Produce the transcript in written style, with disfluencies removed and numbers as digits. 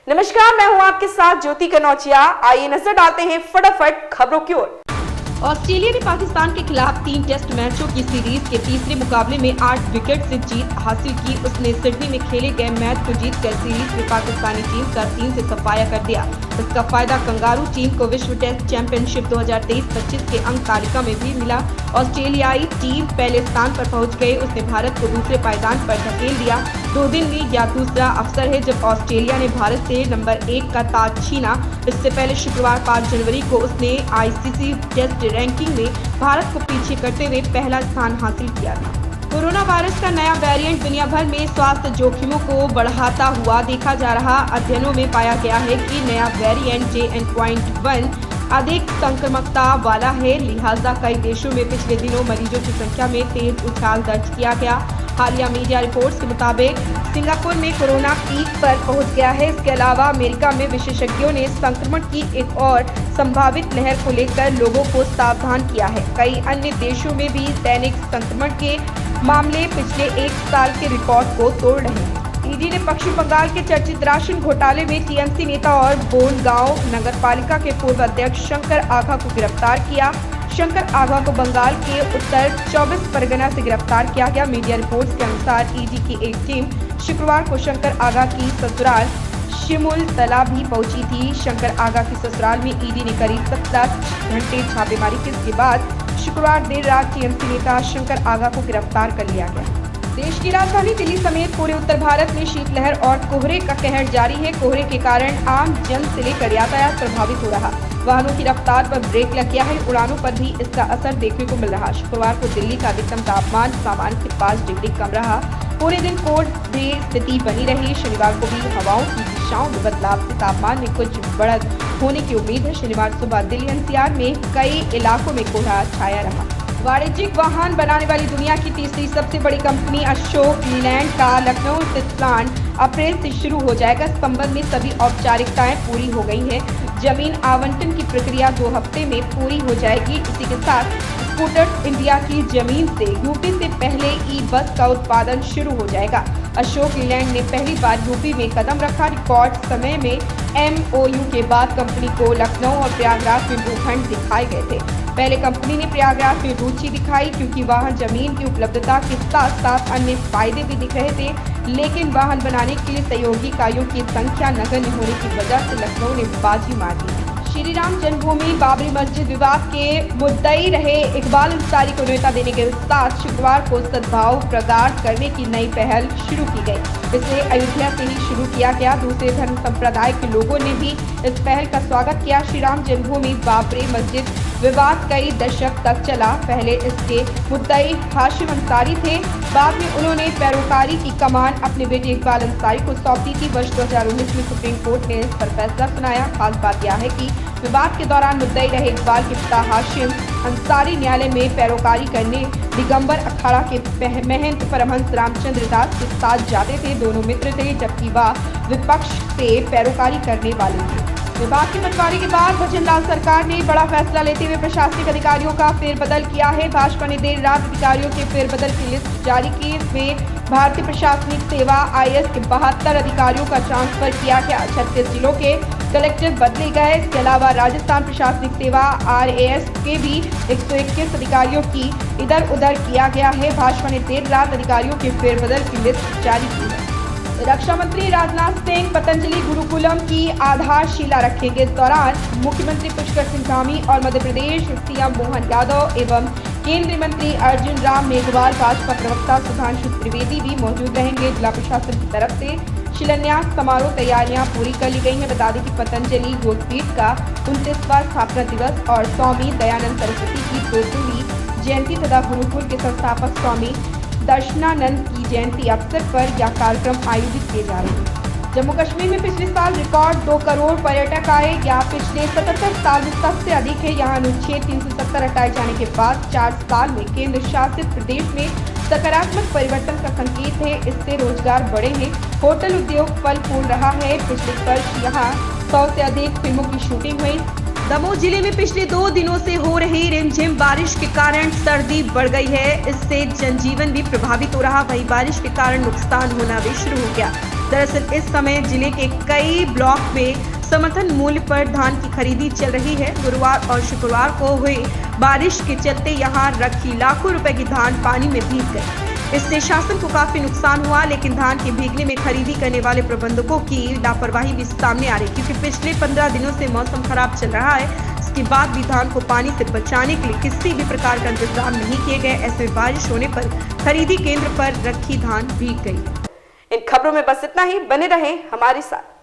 नमस्कार, मैं हूं आपके साथ ज्योति कनौजिया। आइए नजर डालते हैं फटाफट खबरों की ओर। ऑस्ट्रेलिया ने पाकिस्तान के खिलाफ 3 टेस्ट मैचों की सीरीज के तीसरे मुकाबले में 8 विकेट से जीत हासिल की। उसने सिडनी में खेले गए मैच को जीतकर सीरीज में पाकिस्तानी टीम का 3 से सफाया कर दिया। इसका फायदा कंगारू टीम को विश्व टेस्ट चैंपियनशिप 2023-25 के अंक तालिका में भी मिला। ऑस्ट्रेलियाई टीम पहले स्थान पर पहुंच गए। उसने भारत को दूसरे पायदान पर धकेल दिया। 2 दिन में यह दूसरा अवसर है जब ऑस्ट्रेलिया ने भारत से नंबर 1 का ताज छीना। इससे पहले शुक्रवार 5 जनवरी को उसने आईसीसी टेस्ट रैंकिंग में भारत को पीछे करते हुए पहला स्थान हासिल किया था। कोरोना वायरस का नया वेरिएंट दुनिया भर में स्वास्थ्य जोखिमों को बढ़ाता हुआ देखा जा रहा। अध्ययनों में पाया गया है कि नया वेरिएंट JN.1 अधिक संक्रामकता वाला है। लिहाजा कई देशों में पिछले दिनों मरीजों की संख्या में तेज उछाल दर्ज किया गया। हालिया मीडिया रिपोर्ट्स के मुताबिक सिंगापुर में कोरोना पीक पर पहुंच गया है। इसके अलावा अमेरिका में विशेषज्ञों ने संक्रमण की एक और संभावित लहर को लेकर लोगों को सावधान किया है। कई अन्य देशों में भी दैनिक संक्रमण के मामले पिछले 1 साल के रिकॉर्ड को तोड़ रहे हैं। ईडी ने पश्चिम बंगाल के चर्चित राशन घोटाले में टीएमसी नेता और बोनगांव नगर पालिका के पूर्व अध्यक्ष शंकर आघा को गिरफ्तार किया। शंकर आघा को बंगाल के उत्तर 24 परगना से गिरफ्तार किया गया। मीडिया रिपोर्ट्स के अनुसार ईडी की एक टीम शुक्रवार को शंकर आघा की ससुराल शिमुल तला भी पहुंची थी। शंकर आघा की ससुराल में ईडी ने करीब 17 घंटे छापेमारी की। इसके बाद शुक्रवार देर रात टीएमसी नेता शंकर आघा को गिरफ्तार कर लिया गया। देश की राजधानी दिल्ली समेत पूरे उत्तर भारत में शीतलहर और कोहरे का कहर जारी है। कोहरे के कारण आम जन से लेकर यातायात प्रभावित हो रहा। वाहनों की रफ्तार पर ब्रेक लग गया है। उड़ानों पर भी इसका असर देखने को मिल रहा। शुक्रवार को दिल्ली का अधिकतम तापमान सामान्य से 5 डिग्री कम रहा। पूरे दिन कोल्ड डे स्थिति बनी रही। शनिवार को भी हवाओं की दिशाओं में बदलाव से तापमान में कुछ बढ़त होने की उम्मीद है। शनिवार सुबह दिल्ली एनसीआर में कई इलाकों में कोहरा छाया रहा। वाणिज्यिक वाहन बनाने वाली दुनिया की तीसरी सबसे बड़ी कंपनी अशोक लीलैंड का लखनऊ स्थित प्लांट अप्रैल से शुरू हो जाएगा। इस संबंध में सभी औपचारिकताएं पूरी हो गई हैं। जमीन आवंटन की प्रक्रिया 2 हफ्ते में पूरी हो जाएगी। इसी के साथ स्कूटर्स इंडिया की जमीन से यूपी से पहले ई-बस का उत्पादन शुरू हो जाएगा। अशोक लीलैंड ने पहली बार यूपी में कदम रखा। रिकॉर्ड समय में MOU के बाद कंपनी को लखनऊ और प्रयागराज में भूखंड दिखाए गए थे। पहले कंपनी ने प्रयागराज में रुचि दिखाई क्योंकि वहां जमीन की उपलब्धता के साथ साथ अन्य फायदे भी दिख रहे थे, लेकिन वाहन बनाने के लिए सहयोगी इकाइयों की संख्या नगण्य होने की वजह से लखनऊ ने बाजी मार दी। श्री राम जन्मभूमि बाबरी मस्जिद विवाद के मुद्दई रहे इकबाल अंसारी को न्योता देने के साथ शुक्रवार को सद्भाव प्रगाढ़ करने की नई पहल शुरू की गई। इसे अयोध्या से ही शुरू किया गया। दूसरे धर्म संप्रदाय के लोगों ने भी इस पहल का स्वागत किया। श्री राम जन्मभूमि बाबरी मस्जिद विवाद कई दशक तक चला। पहले इसके मुद्दई हाशिम अंसारी थे। बाद में उन्होंने पैरोकारी की कमान अपने बेटे इकबाल अंसारी को सौंप दी थी। वर्ष 2019 में सुप्रीम कोर्ट ने इस पर फैसला सुनाया। खास बात यह है कि विवाद के दौरान मुद्दई रहे इकबाल के पिता हाशिम अंसारी न्यायालय में पैरोकारी करने दिगंबर अखाड़ा के महंत परमहंस रामचंद्र दास के साथ जाते थे। दोनों मित्र थे, जबकि वह विपक्ष से पैरोकारी करने वाले थे। विभाग के बंटवारे के बाद भजनलाल सरकार ने बड़ा फैसला लेते हुए प्रशासनिक अधिकारियों का फेरबदल किया है। भाजपा ने देर रात अधिकारियों के फेरबदल की लिस्ट जारी की। इसमें भारतीय प्रशासनिक सेवा IAS के 72 अधिकारियों का ट्रांसफर किया गया। 36 जिलों के कलेक्टर बदले गए। इसके अलावा राजस्थान प्रशासनिक सेवा RAS के भी 121 अधिकारियों की इधर उधर किया गया है। भाजपा ने देर रात अधिकारियों के फेरबदल की लिस्ट जारी की है। रक्षा मंत्री राजनाथ सिंह पतंजलि गुरुकुलम की आधारशिला रखेंगे। इस दौरान मुख्यमंत्री पुष्कर सिंह धामी और मध्य प्रदेश CM मोहन यादव एवं केंद्रीय मंत्री अर्जुन राम मेघवाल, भाजपा प्रवक्ता सुधांशु त्रिवेदी भी मौजूद रहेंगे। जिला प्रशासन की तरफ से शिलान्यास समारोह तैयारियां पूरी कर ली गई हैं। बता दें कि पतंजलि योगपीठ का 29वां स्थापना दिवस और स्वामी दयानंद सरस्वती की 200वीं जयंती तथा गुरुकुल के संस्थापक स्वामी दर्शनानंद की जयंती अवसर पर यह कार्यक्रम आयोजित किए जा रहे हैं। जम्मू कश्मीर में पिछले साल रिकॉर्ड 2 करोड़ पर्यटक आए। यह पिछले 77 साल में सबसे अधिक है। यहाँ अनुच्छेद 370 हटाए जाने के बाद 4 साल में केंद्र शासित प्रदेश में सकारात्मक परिवर्तन का संकेत है। इससे रोजगार बढ़े हैं। होटल उद्योग फल फूल रहा है। पिछले वर्ष यहाँ 100 से अधिक फिल्मों की शूटिंग हुई। दमोह जिले में पिछले 2 दिनों से हो रही रिमझिम बारिश के कारण सर्दी बढ़ गई है। इससे जनजीवन भी प्रभावित हो रहा। वहीं बारिश के कारण नुकसान होना भी शुरू हो गया। दरअसल इस समय जिले के कई ब्लॉक में समर्थन मूल्य पर धान की खरीदी चल रही है। गुरुवार और शुक्रवार को हुई बारिश के चलते यहां रखी लाखों रुपए की धान पानी में भीग गई। इससे शासन को काफी नुकसान हुआ, लेकिन धान के भीगने में खरीदी करने वाले प्रबंधकों की लापरवाही भी सामने आ रही, क्योंकि पिछले 15 दिनों से मौसम खराब चल रहा है। इसके बाद भी धान को पानी से बचाने के लिए किसी भी प्रकार का इंतजाम नहीं किए गए। ऐसे में बारिश होने पर खरीदी केंद्र पर रखी धान भीग गई। इन खबरों में बस इतना ही। बने रहें हमारे साथ।